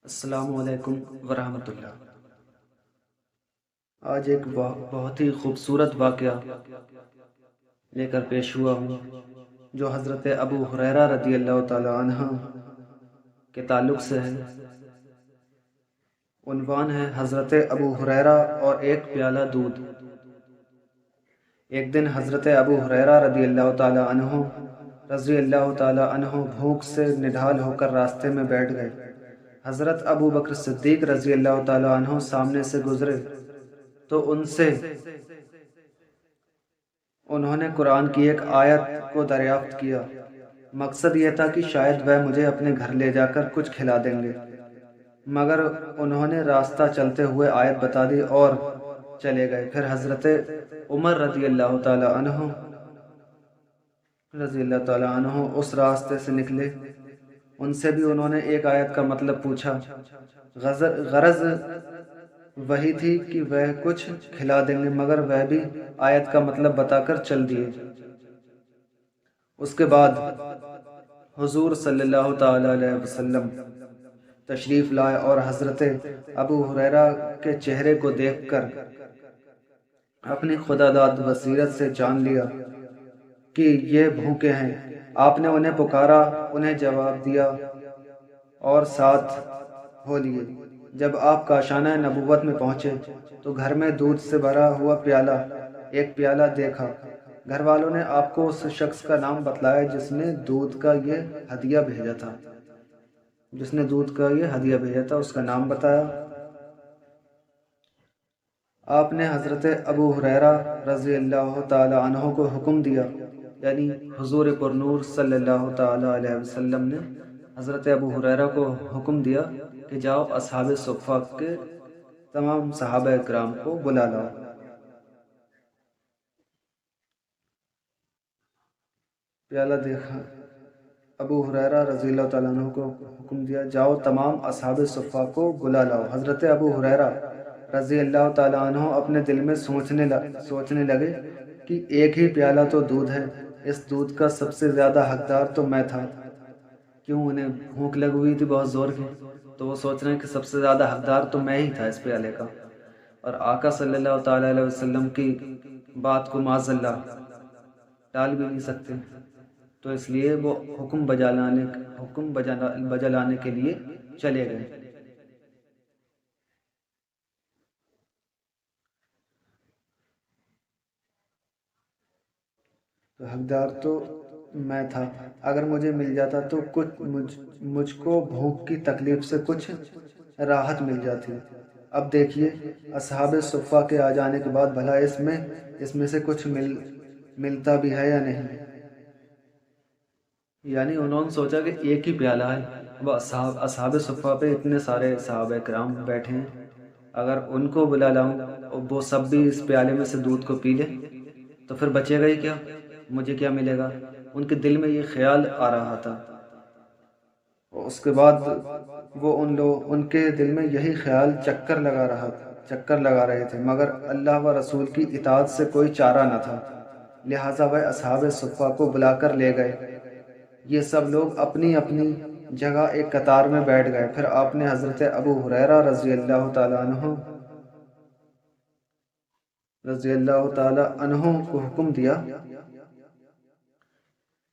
السلام علیکم ورحمۃ اللہ۔ آج ایک بہت ہی خوبصورت واقعہ لے کر پیش ہوا ہوں جو حضرت ابو ہریرہ رضی اللہ تعالی عنہ کے تعلق سے ہے۔ عنوان ہے حضرت ابو ہریرہ اور ایک پیالہ دودھ۔ ایک دن حضرت ابو ہریرہ رضی اللہ تعالی عنہ بھوک سے نڈھال ہو کر راستے میں بیٹھ گئے۔ حضرت ابو بکر صدیق رضی اللہ تعالی عنہ سامنے سے گزرے تو انہوں نے قرآن کی ایک آیت کو دریافت کیا۔ مقصد یہ تھا کہ شاید وہ مجھے اپنے گھر لے جا کر کچھ کھلا دیں گے، مگر انہوں نے راستہ چلتے ہوئے آیت بتا دی اور چلے گئے۔ پھر حضرت عمر رضی اللہ تعالی عنہ اس راستے سے نکلے۔ ان سے بھی انہوں نے ایک آیت کا مطلب پوچھا۔ غرض وہی تھی کہ وہ کچھ کھلا دیں گے، مگر وہ بھی آیت کا مطلب بتا کر چل دیے۔ اس کے بعد حضور صلی اللہ تعالی علیہ وسلم تشریف لائے اور حضرت ابو ہریرہ کے چہرے کو دیکھ کر اپنی خداداد بصیرت سے جان لیا کہ یہ بھوکے ہیں۔ آپ نے انہیں پکارا، انہیں جواب دیا اور ساتھ ہو لیے۔ جب آپ کاشانہ نبوت میں پہنچے تو گھر میں دودھ سے بھرا ہوا ایک پیالہ دیکھا۔ گھر والوں نے آپ کو اس شخص کا نام بتلایا جس نے دودھ کا یہ ہدیہ بھیجا تھا، اس کا نام بتایا۔ آپ نے حضرت ابو ہریرہ رضی اللہ تعالی عنہ کو حکم دیا، یعنی حضور پرنور صلی اللہ تعالی علیہ وسلم نے حضرت ابو ہریرہ کو حکم دیا کہ جاؤ اصحاب صفہ کے تمام صحابہ کرام کو بلا لاؤ۔ پیالہ دیکھا، ابو ہریرہ رضی اللہ تعالیٰ عنہ کو حکم دیا، جاؤ تمام اصحاب صفہ کو بلا لاؤ۔ حضرت ابو ہریرہ رضی اللہ تعالیٰ عنہ اپنے دل میں سوچنے لگے کہ ایک ہی پیالہ تو دودھ ہے، اس دودھ کا سب سے زیادہ حقدار تو میں تھا۔ کیوں؟ انہیں بھوک لگ ہوئی تھی بہت زور کی، تو وہ سوچ رہے ہیں کہ سب سے زیادہ حقدار تو میں ہی تھا اس پیالے کا، اور آقا صلی اللہ تعالیٰ علیہ وسلم کی بات کو معاذ اللہ ٹال بھی نہیں سکتے، تو اس لیے وہ حکم بجا لانے کے لیے چلے گئے۔ تو حقدار تو میں تھا، اگر مجھے مل جاتا تو مجھ کو بھوک کی تکلیف سے کچھ راحت مل جاتی۔ اب دیکھیے اصحاب صفہ کے آ جانے کے بعد بھلا اس میں سے کچھ ملتا بھی ہے یا نہیں۔ یعنی انہوں نے سوچا کہ ایک ہی پیالہ ہے، اب اصحاب صفہ پہ اتنے سارے صحابہ کرام بیٹھے ہیں، اگر ان کو بلا لاؤں اور وہ سب بھی اس پیالے میں سے دودھ کو پی لے تو پھر بچے گا ہی کیا، مجھے کیا ملے گا۔ ان کے دل میں یہ خیال آ رہا تھا، اور اس کے بعد وہ ان کے دل میں یہی خیال چکر لگا رہے تھے، مگر اللہ و رسول کی اطاعت سے کوئی چارہ نہ تھا، لہٰذا وہ اصحاب صفہ کو بلا کر لے گئے۔ یہ سب لوگ اپنی اپنی جگہ ایک قطار میں بیٹھ گئے۔ پھر آپ نے حضرت ابو ہریرہ رضی اللہ تعالی عنہ کو حکم دیا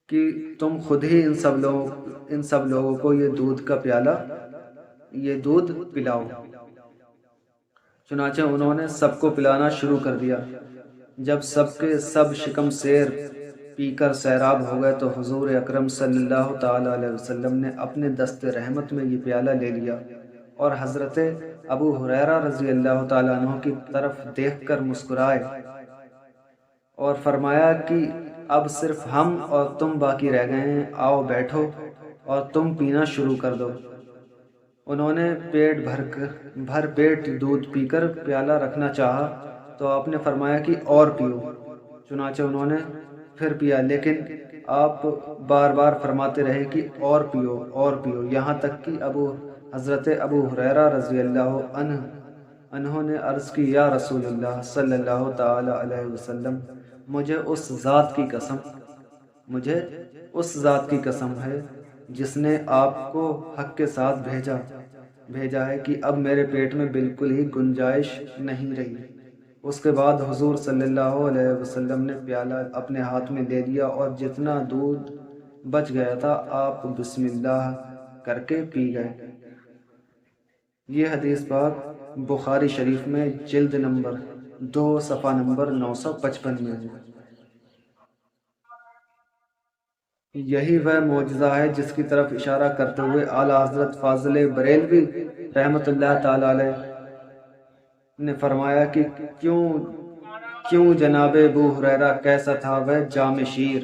کہ تم خود ہی ان سب لوگوں کو یہ دودھ پلاؤ۔ چنانچہ انہوں نے سب کو پلانا شروع کر دیا۔ جب سب کے سب شکم سیر پی کر سیراب ہو گئے تو حضور اکرم صلی اللہ تعالی علیہ وسلم نے اپنے دست رحمت میں یہ پیالہ لے لیا اور حضرت ابو ہریرہ رضی اللہ تعالیٰ عنہ کی طرف دیکھ کر مسکرائے اور فرمایا کہ اب صرف ہم اور تم باقی رہ گئے ہیں، آؤ بیٹھو اور تم پینا شروع کر دو۔ انہوں نے بھر پیٹ دودھ پی کر پیالہ رکھنا چاہا تو آپ نے فرمایا کہ اور پیو۔ چنانچہ انہوں نے پھر پیا، لیکن آپ بار بار فرماتے رہے کہ اور پیو، یہاں تک کہ حضرت ابو ہریرہ رضی اللہ عنہ نے عرض کی، یا رسول اللہ صلی اللہ تعالی علیہ وسلم، مجھے اس ذات کی قسم ہے جس نے آپ کو حق کے ساتھ بھیجا، بھیجا ہے کہ اب میرے پیٹ میں بالکل ہی گنجائش نہیں رہی۔ اس کے بعد حضور صلی اللہ علیہ وسلم نے پیالہ اپنے ہاتھ میں لے لیا اور جتنا دودھ بچ گیا تھا آپ بسم اللہ کر کے پی گئے۔ یہ حدیث پاک بخاری شریف میں جلد نمبر 2 صفحہ نمبر 955 میں ہے۔ یہی وہ معجزہ ہے جس کی طرف اشارہ کرتے ہوئے اعلیٰ حضرت فاضل بریلوی رحمۃ اللہ تعالی علیہ نے فرمایا کہ کیوں جناب ابو ہریرہ کیسا تھا وہ جام شیر،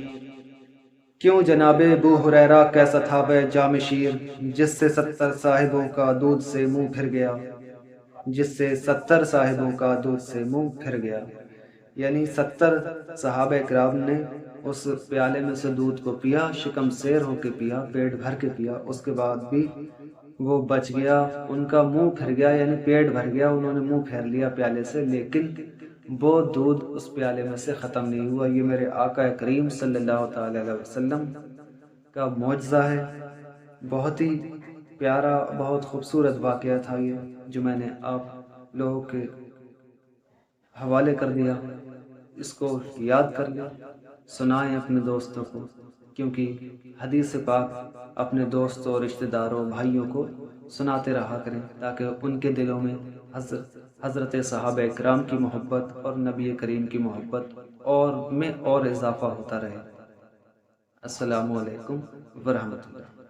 کیوں جناب ابو ہریرہ کیسا تھا وہ جام شیر، جس سے 70 صاحبوں کا دودھ سے منہ پھر گیا، جس سے 70 صاحبوں کا دودھ سے منہ پھر گیا، یعنی 70 صحابہ کرام نے اس پیالے میں سے دودھ کو پیا، شکم سیر ہو کے پیا، پیٹ بھر کے پیا، اس کے بعد بھی وہ بچ گیا، ان کا منہ پھر گیا، یعنی پیٹ بھر گیا، انہوں نے منہ پھیر لیا پیالے سے، لیکن وہ دودھ اس پیالے میں سے ختم نہیں ہوا۔ یہ میرے آقا کریم صلی اللہ تعالی علیہ وسلم کا معجزہ ہے۔ بہت ہی پیارا، بہت خوبصورت واقعہ تھا یہ، جو میں نے آپ لوگوں کے حوالے کر دیا۔ اس کو یاد کر لیں، سنائیں اپنے دوستوں کو، کیونکہ حدیث پاک اپنے دوستوں، رشتہ داروں، بھائیوں کو سناتے رہا کریں، تاکہ ان کے دلوں میں حضرت صحابہ اکرام کی محبت اور نبی کریم کی محبت اور اضافہ ہوتا رہے۔ السلام علیکم ورحمۃ اللہ۔